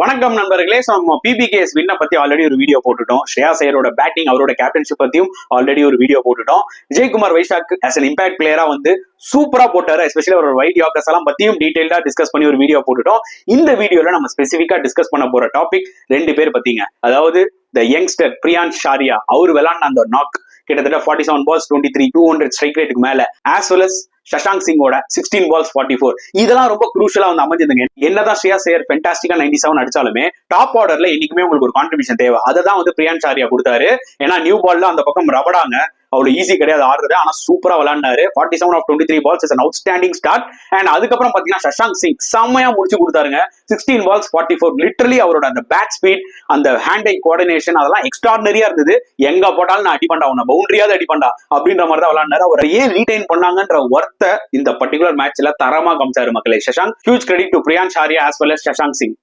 வணக்கம் நண்பர்களே. நம்ம பிபிகேஎஸ் வின்ன பத்தி ஆல்ரெடி ஒரு வீடியோ போட்டுட்டோம். ஸ்ரேயாஸ் ஐயரோட பேட்டிங், அவரோட கேப்டன்ஷிப் பத்தியும் ஆல்ரெடி ஒரு வீடியோ போட்டுட்டோம். Vijaykumar Vyshak as an impact பிளேயரா சூப்பரா போட்டாரு. எஸ்பெஷலி அவரோட வைட் யாக்கர்ஸ் எல்லாம் பத்தியும் டீடைல்டா டிஸ்கஸ் பண்ணி ஒரு வீடியோ போட்டுட்டோம். இந்த வீடியோல நம்ம ஸ்பெசிபிக்கா டிஸ்கஸ் பண்ண போற டாபிக் 2 பேர் பத்திங்க. அதாவது த யங்ஸ்டர் பிரியான்ஷ் ஷாரியா, அவர் விளையாடின அந்த நாக் கிட்டத்தட்ட 47 balls 23 200 ஸ்ட்ரைக் ரேட்டுக்கு மேல, ஆஸ் வெல் அஸ் சஷாங்க் சிங்கோட 16 balls 44. இதெல்லாம் ரொம்ப குரூஷலா அமைஞ்சிருந்துங்க. என்னதான் ஸ்ரேயாஸ் ஐயர் ஃபென்டாஸ்டிக்கா 97 அடிச்சாலுமே டாப் ஆர்டர்ல இன்னைக்குமே உங்களுக்கு ஒரு கான்ட்ரிபியூஷன் தேவை. அதான் பிரியான்ஷ் ஷாரியா கொடுத்தாரு. ஏன்னா நியூ பால்ல அந்த பக்கம் ரபடாங்க, அவ்வளவு ஈஸி கிடையாது ஆடுறது. ஆனா சூப்பரா விளையாடினாரு. 47 of 23 balls is an outstanding start. And அதுக்கப்புறம் பாத்தீங்கன்னா சஷாங்க் சிங் செம்மையா முடிச்சு கொடுத்தாருங்க. 16 balls 44. லிட்டரலி அவரோட அந்த பேட் ஸ்பீட், அந்த ஹேண்ட் ஐ கோஆர்டினேஷன், அதெல்லாம் எக்ஸ்ட்ராடனரியா இருந்தது. எங்க போட்டாலும் நான் அடிப்பண்டா, உன்ன பவுண்டரியாவது அடிப்பண்டா அப்படின்ற மாதிரி தான் விளையாடினாரு. அவர் ஏன் ரீடைன் பண்ணாங்கன்ற ஒர்த்த இந்த பர்டிகுலர் மேட்ச்ல தரமா காமிச்சாரு மக்களே. Shashank, huge credit to Priyansh ஷாரியா as well as Shashank Singh.